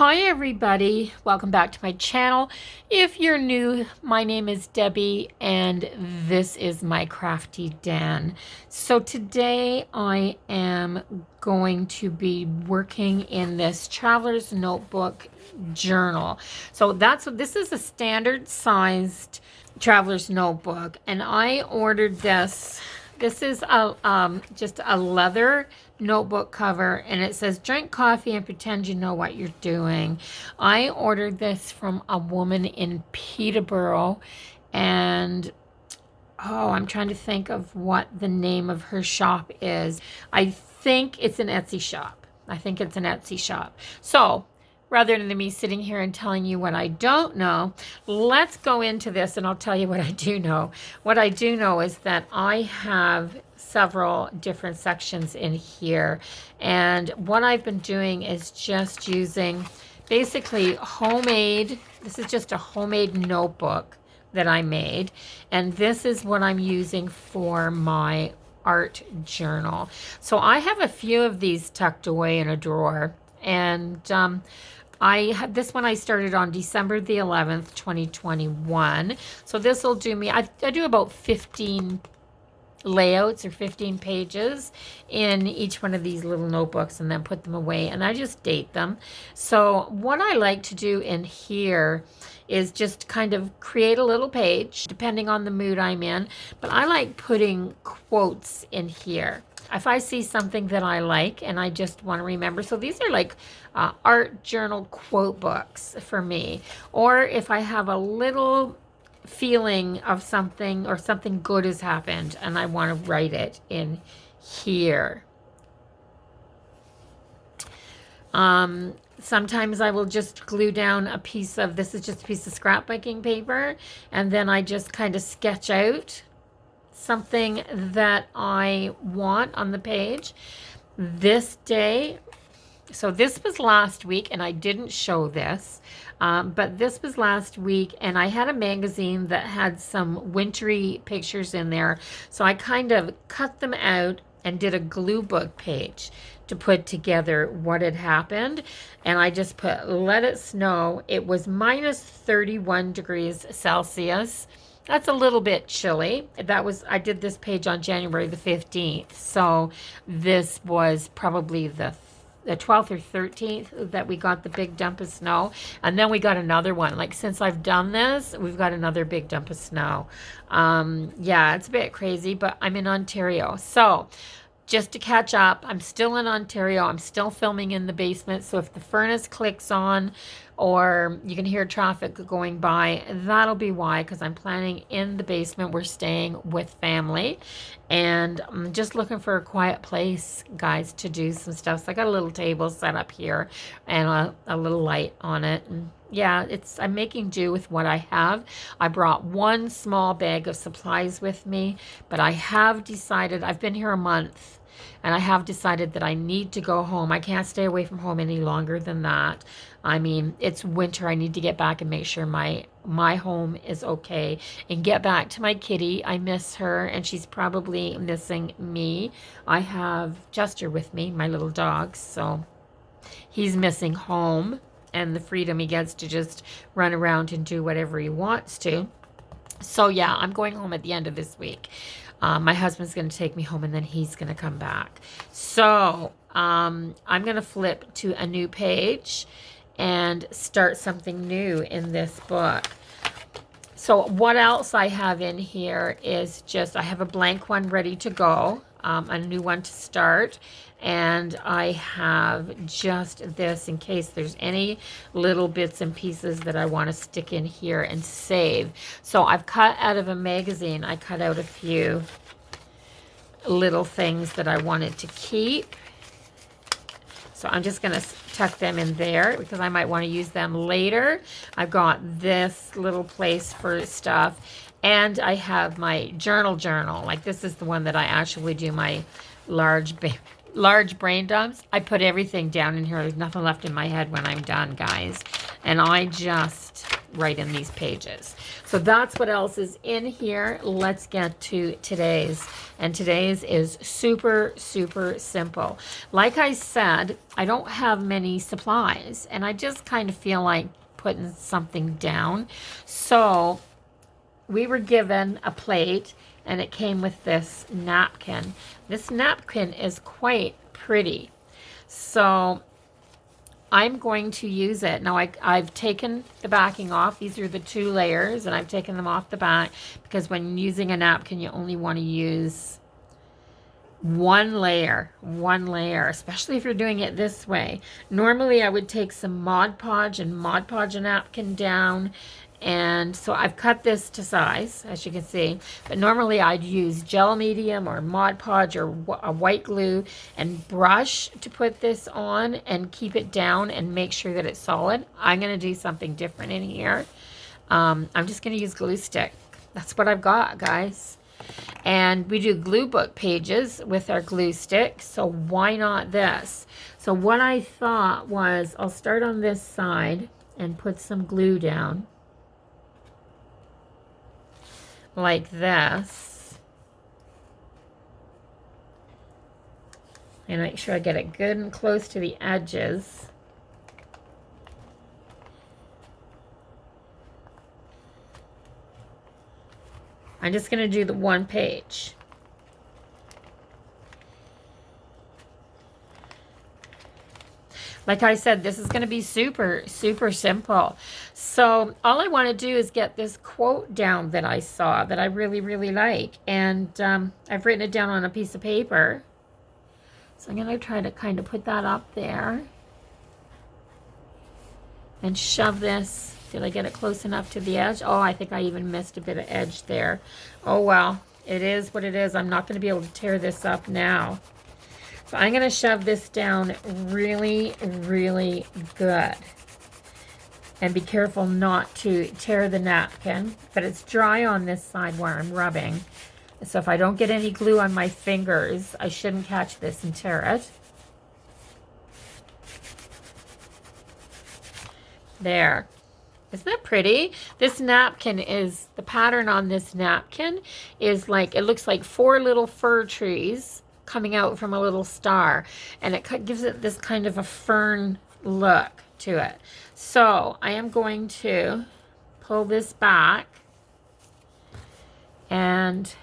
Hi everybody, welcome back to my channel. If you're new, my name is Debbie and this is my crafty den. So today I am going to be working in this traveler's notebook journal. So this is a standard sized traveler's notebook, and I ordered this. This is just a leather notebook cover, and it says drink coffee and pretend you know what you're doing. I ordered this from a woman in Peterborough, and I'm trying to think of what the name of her shop is. I think it's an Etsy shop. So rather than me sitting here and telling you what I don't know, let's go into this and I'll tell you what I do know. What I do know is that I have several different sections in here, and what I've been doing is just using basically homemade, this is just a homemade notebook that I made, and this is what I'm using for my art journal. So I have a few of these tucked away in a drawer, and I had this one I started on December the 11th, 2021. So this will do me, I do about 15 layouts or 15 pages in each one of these little notebooks and then put them away, and I just date them. So what I like to do in here is just kind of create a little page depending on the mood I'm in, but I like putting quotes in here if I see something that I like and I just want to remember. So these are like art journal quote books for me, or if I have a little feeling of something or something good has happened and I want to write it in here. Sometimes I will just glue down a piece of, this is just a piece of scrapbooking paper, and then I just kind of sketch out something that I want on the page. This day, so this was last week, and I didn't show this, but this was last week, and I had a magazine that had some wintry pictures in there. So I kind of cut them out and did a glue book page to put together what had happened. And I just put, let it snow. It was minus 31 degrees Celsius. That's a little bit chilly. I did this page on January the 15th. So this was probably the 12th or 13th that we got the big dump of snow. And then we got another one. Like, since I've done this, we've got another big dump of snow. Yeah, it's a bit crazy, but I'm in Ontario. So just to catch up, I'm still in Ontario. I'm still filming in the basement. So if the furnace clicks on or you can hear traffic going by, that'll be why, because I'm planning in the basement. We're staying with family, and I'm just looking for a quiet place, guys, to do some stuff. So I got a little table set up here and a little light on it. And yeah, I'm making do with what I have. I brought one small bag of supplies with me, but I have decided, I've been here a month, and I have decided that I need to go home. I can't stay away from home any longer than that. I mean, it's winter. I need to get back and make sure my home is okay and get back to my kitty. I miss her, and she's probably missing me. I have Jester with me, my little dog, so he's missing home and the freedom he gets to just run around and do whatever he wants to. So yeah, I'm going home at the end of this week. My husband's going to take me home, and then he's going to come back. So I'm going to flip to a new page and start something new in this book. So what else I have in here is just, I have a blank one ready to go, a new one to start, and I have just this in case there's any little bits and pieces that I want to stick in here and save. So I've cut out of a magazine, I cut out a few little things that I wanted to keep. So I'm just going to tuck them in there because I might want to use them later. I've got this little place for stuff, and I have my journal. Like, this is the one that I actually do my large large brain dumps, I put everything down in here. There's nothing left in my head when I'm done, guys. And I just write in these pages. So that's what else is in here. Let's get to today's. And today's is super, super simple. Like I said, I don't have many supplies, and I just kind of feel like putting something down. So we were given a plate, and it came with this napkin. This napkin is quite pretty. So I'm going to use it. Now I've taken the backing off. These are the 2 layers, and I've taken them off the back because when using a napkin, you only want to use one layer, especially if you're doing it this way. Normally I would take some Mod Podge and Mod Podge a napkin down, and so I've cut this to size, as you can see, but normally I'd use gel medium or Mod Podge or a white glue and brush to put this on and keep it down and make sure that it's solid. I'm going to do something different in here. I'm just going to use glue stick. That's what I've got, guys. And we do glue book pages with our glue stick, so why not this? So what I thought was I'll start on this side and put some glue down like this, and make sure I get it good and close to the edges. I'm just going to do the one page. Like I said, this is going to be super, super simple. So all I want to do is get this quote down that I saw that I really, really like. And I've written it down on a piece of paper. So I'm going to try to kind of put that up there. And shove this. Did I get it close enough to the edge? Oh, I think I even missed a bit of edge there. Oh, well, it is what it is. I'm not going to be able to tear this up now. So I'm going to shove this down really, really good. And be careful not to tear the napkin. But it's dry on this side where I'm rubbing. So if I don't get any glue on my fingers, I shouldn't catch this and tear it. There. Isn't that pretty? This napkin is, the pattern on this napkin is like, it looks like 4 little fir trees coming out from a little star. And it gives it this kind of a fern look to it. So I am going to pull this back and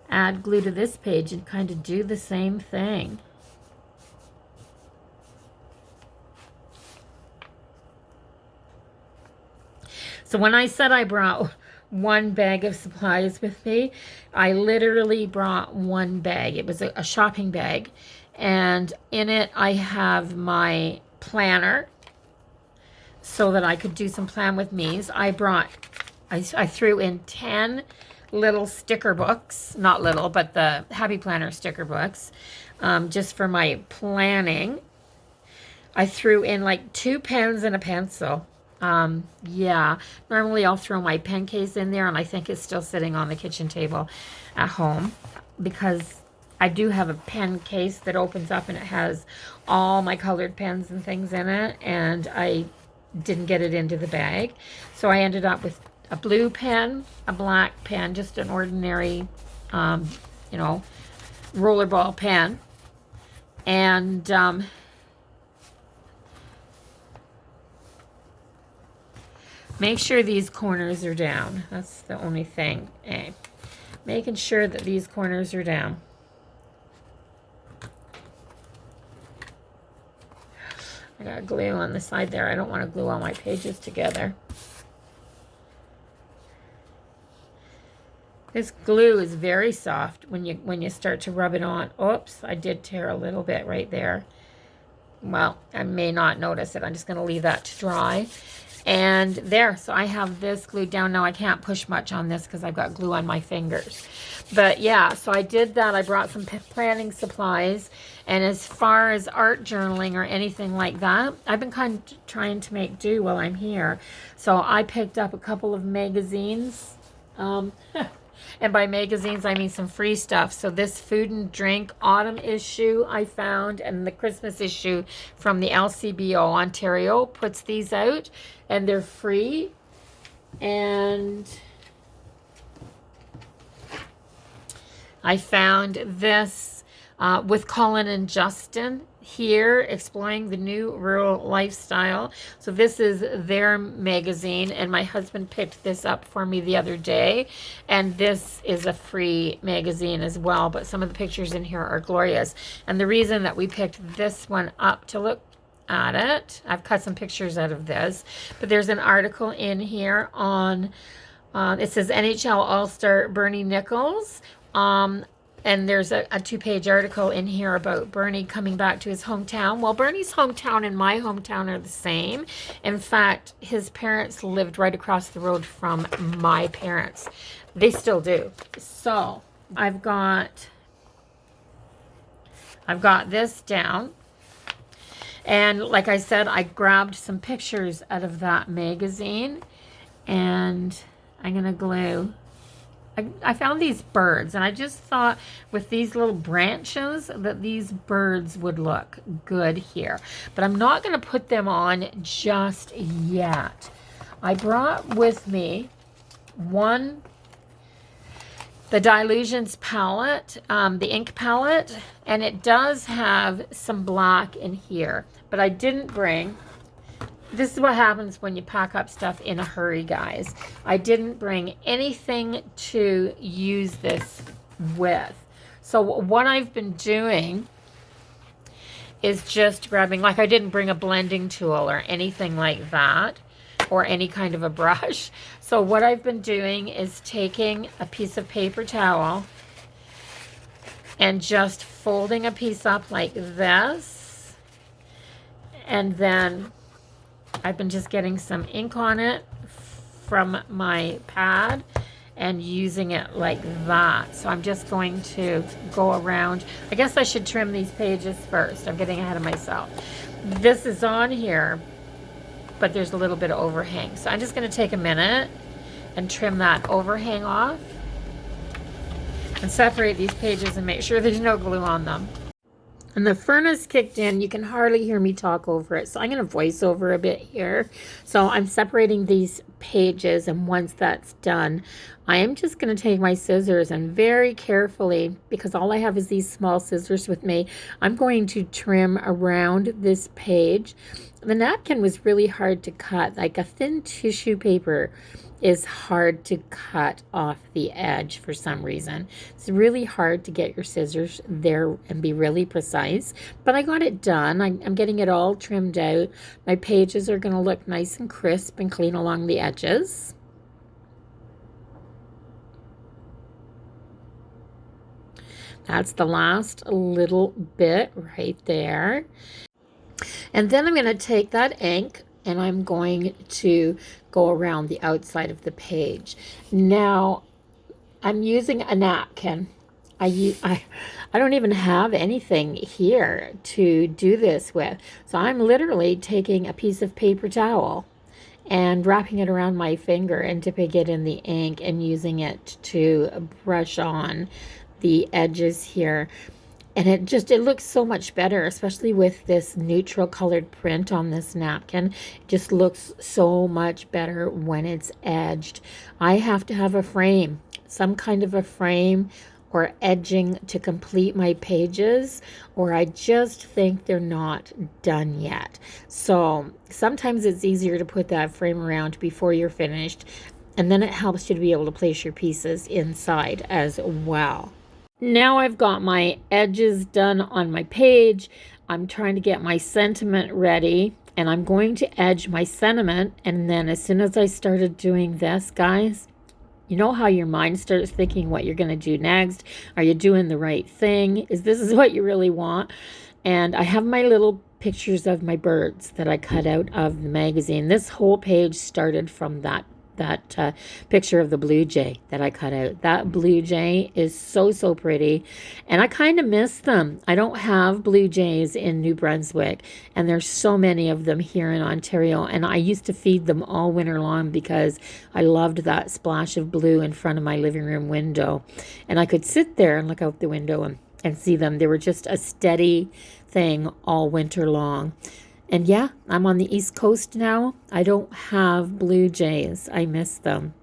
add glue to this page and kind of do the same thing. So when I said I brought 1 bag of supplies with me, I literally brought 1 bag. It was a shopping bag. And in it, I have my planner so that I could do some plan with me's. I threw in 10 little sticker books, not little, but the Happy Planner sticker books, just for my planning. I threw in like 2 pens and a pencil. Yeah, normally I'll throw my pen case in there, and I think it's still sitting on the kitchen table at home because I do have a pen case that opens up and it has all my colored pens and things in it, and I didn't get it into the bag. So I ended up with a blue pen, a black pen, just an ordinary, you know, rollerball pen, and make sure these corners are down. That's the only thing. Making sure that these corners are down. I got glue on the side there. I don't want to glue all my pages together. This glue is very soft when you start to rub it on. Oops, I did tear a little bit right there. Well, I may not notice it. I'm just going to leave that to dry. And there, so I have this glued down. Now I can't push much on this because I've got glue on my fingers. But yeah, so I did that. I brought some planning supplies. And as far as art journaling or anything like that, I've been kind of trying to make do while I'm here. So I picked up a couple of magazines. And by magazines, I mean some free stuff. So this food and drink autumn issue I found, and the Christmas issue from the LCBO Ontario puts these out, and they're free. And I found this with Colin and Justin here, exploring the new rural lifestyle. So this is their magazine, and my husband picked this up for me the other day, and this is a free magazine as well, but some of the pictures in here are glorious. And the reason that we picked this one up to look at it, I've cut some pictures out of this, but there's an article in here on it says NHL All-Star Bernie Nichols. And there's a 2-page article in here about Bernie coming back to his hometown. Well, Bernie's hometown and my hometown are the same. In fact, his parents lived right across the road from my parents. They still do. So I've got this down. And like I said, I grabbed some pictures out of that magazine. And I'm going to glue. I found these birds, and I just thought with these little branches that these birds would look good here. But I'm not going to put them on just yet. I brought with me the Dilutions palette, the ink palette, and it does have some black in here. But I didn't bring... This is what happens when you pack up stuff in a hurry, guys. I didn't bring anything to use this with. So what I've been doing is just grabbing, like I didn't bring a blending tool or anything like that, or any kind of a brush. So what I've been doing is taking a piece of paper towel and just folding a piece up like this, and then I've been just getting some ink on it from my pad and using it like that. So I'm just going to go around. I guess I should trim these pages first. I'm getting ahead of myself. This is on here, but there's a little bit of overhang. So I'm just going to take a minute and trim that overhang off and separate these pages and make sure there's no glue on them. And the furnace kicked in. You can hardly hear me talk over it. So I'm going to voice over a bit here. So I'm separating these pages, and once that's done, I am just going to take my scissors and very carefully, because all I have is these small scissors with me, I'm going to trim around this page. The napkin was really hard to cut. Like a thin tissue paper is hard to cut off the edge for some reason. It's really hard to get your scissors there and be really precise, but I got it done. I'm getting it all trimmed out. My pages are going to look nice and crisp and clean along the edges. That's the last little bit right there. And then I'm going to take that ink and I'm going to go around the outside of the page. Now, I'm using a napkin. I don't even have anything here to do this with. So I'm literally taking a piece of paper towel and wrapping it around my finger and dipping it in the ink and using it to brush on the edges here. And it looks so much better, especially with this neutral colored print on this napkin. It just looks so much better when it's edged. I have to have a frame, some kind of a frame or edging to complete my pages, or I just think they're not done yet. So sometimes it's easier to put that frame around before you're finished, and then it helps you to be able to place your pieces inside as well. Now I've got my edges done on my page. I'm trying to get my sentiment ready, and I'm going to edge my sentiment. And then as soon as I started doing this, guys, you know how your mind starts thinking what you're going to do next? Are you doing the right thing? Is this what you really want? And I have my little pictures of my birds that I cut out of the magazine. This whole page started from that picture of the blue jay that I cut out. That blue jay is so, so pretty, and I kind of miss them. I don't have blue jays in New Brunswick, and there's so many of them here in Ontario, and I used to feed them all winter long because I loved that splash of blue in front of my living room window, and I could sit there and look out the window and see them. They were just a steady thing all winter long. And yeah, I'm on the East Coast now. I don't have blue jays. I miss them.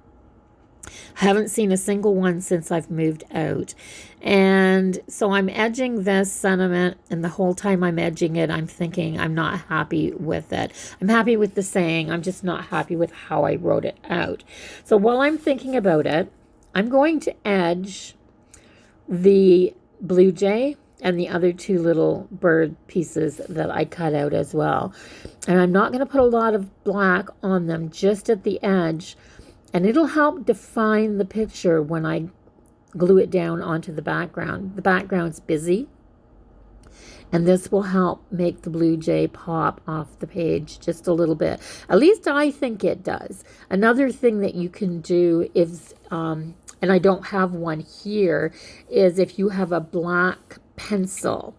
I haven't seen a single one since I've moved out. And so I'm edging this sentiment, and the whole time I'm edging it, I'm thinking I'm not happy with it. I'm happy with the saying. I'm just not happy with how I wrote it out. So while I'm thinking about it, I'm going to edge the blue jay and the other two little bird pieces that I cut out as well. And I'm not going to put a lot of black on them, just at the edge. And it'll help define the picture when I glue it down onto the background. The background's busy. And this will help make the blue jay pop off the page just a little bit. At least I think it does. Another thing that you can do is, and I don't have one here, is if you have a black pencil,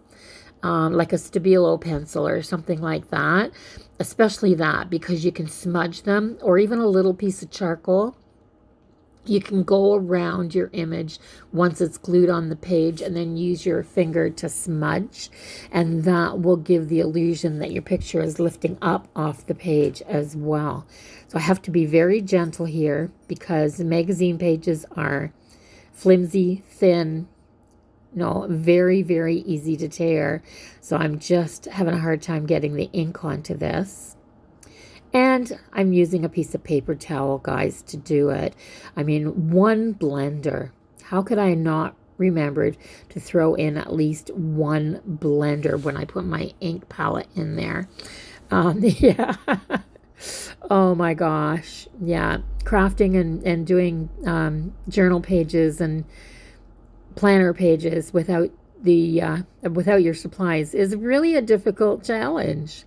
like a Stabilo pencil or something like that, especially that, because you can smudge them, or even a little piece of charcoal. You can go around your image once it's glued on the page and then use your finger to smudge, and that will give the illusion that your picture is lifting up off the page as well. So I have to be very gentle here because the magazine pages are flimsy, thin, very, very easy to tear. So I'm just having a hard time getting the ink onto this. And I'm using a piece of paper towel, guys, to do it. I mean, one blender. How could I not remembered to throw in at least one blender when I put my ink palette in there? Yeah. Oh my gosh. Yeah. Crafting and doing journal pages and planner pages without your supplies is really a difficult challenge.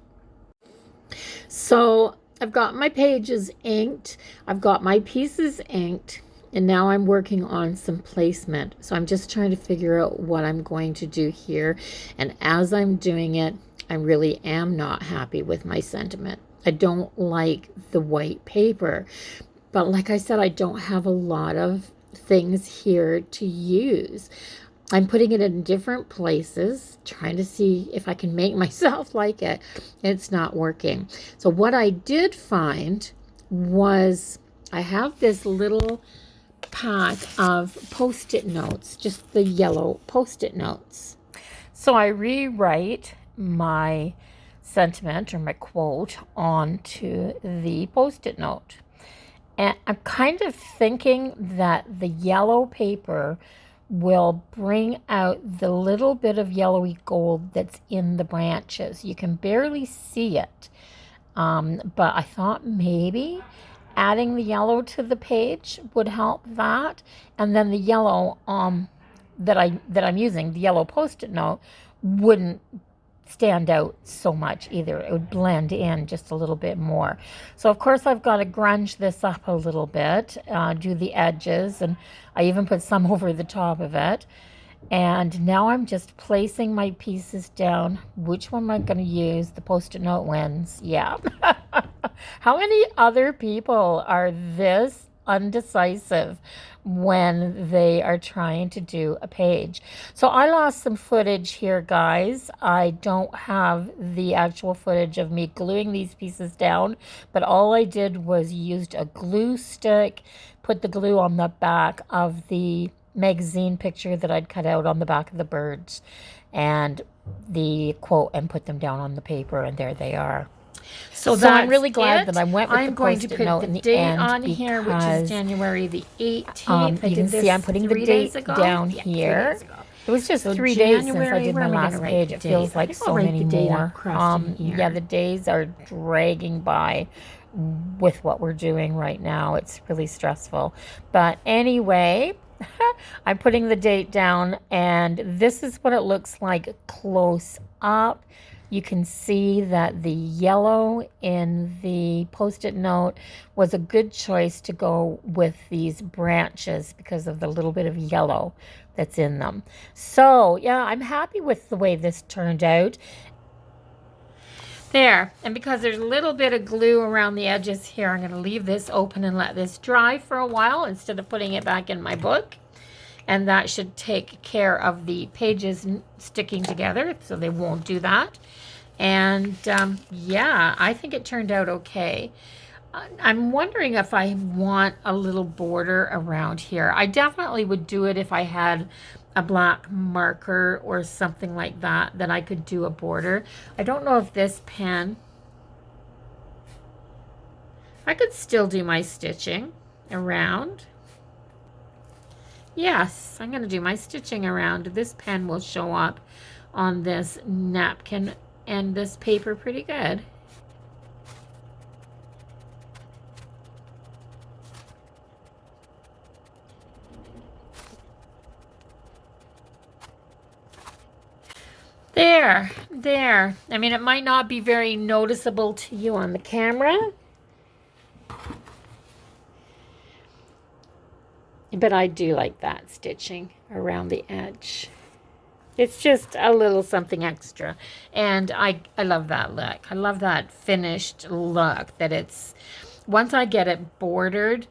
So I've got my pages inked, I've got my pieces inked, and now I'm working on some placement. So I'm just trying to figure out what I'm going to do here, and as I'm doing it, I really am not happy with my sentiment. I don't like the white paper, but like I said, I don't have a lot of things here to use. I'm putting it in different places, trying to see if I can make myself like it. It's not working. So what I did find was I have this little pack of Post-it notes, just the yellow Post-it notes. So I rewrite my sentiment or my quote onto the Post-it note. And I'm kind of thinking that the yellow paper will bring out the little bit of yellowy gold that's in the branches. You can barely see it, but I thought maybe adding the yellow to the page would help that. And then the yellow that I'm using, the yellow Post-it note, wouldn't stand out so much either. It would blend in just a little bit more. So of course I've got to grunge this up a little bit, do the edges, and I even put some over the top of it. And now I'm just placing my pieces down. Which one am I going to use? The Post-it note wins. Yeah. How many other people are this undecisive when they are trying to do a page? So I lost some footage here, guys. I don't have the actual footage of me gluing these pieces down, but all I did was used a glue stick, put the glue on the back of the magazine picture that I'd cut out on the back of the birds and the quote, and put them down on the paper, and there they are. So I'm really glad that I went with the Post-it note in the end on here, which is January the 18th. You can see I'm putting the date down here. It was just 3 days since I did my last page. It feels like so many more. Yeah, the days are dragging by with what we're doing right now. It's really stressful. But anyway, I'm putting the date down, and this is what it looks like close up. You can see that the yellow in the Post-it note was a good choice to go with these branches because of the little bit of yellow that's in them. So yeah, I'm happy with the way this turned out. There, and because there's a little bit of glue around the edges here, I'm going to leave this open and let this dry for a while instead of putting it back in my book. And that should take care of the pages sticking together, so they won't do that. And yeah, I think it turned out okay. I'm wondering if I want a little border around here. I definitely would do it if I had a black marker or something like that, that I could do a border. I don't know if this pen, I could still do my stitching around. Yes, I'm going to do my stitching around. This pen will show up on this napkin and this paper pretty good. There. I mean, it might not be very noticeable to you on the camera, but I do like that stitching around the edge. It's just a little something extra. And I love that look. I love that finished look, that it's, once I get it bordered,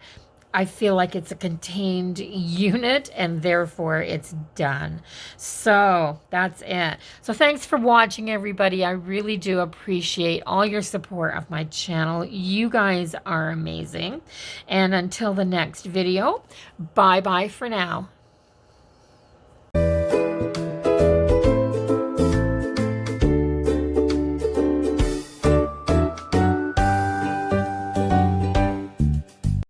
I feel like it's a contained unit and therefore it's done. So that's it. So thanks for watching, everybody. I really do appreciate all your support of my channel. You guys are amazing. And until the next video, bye-bye for now.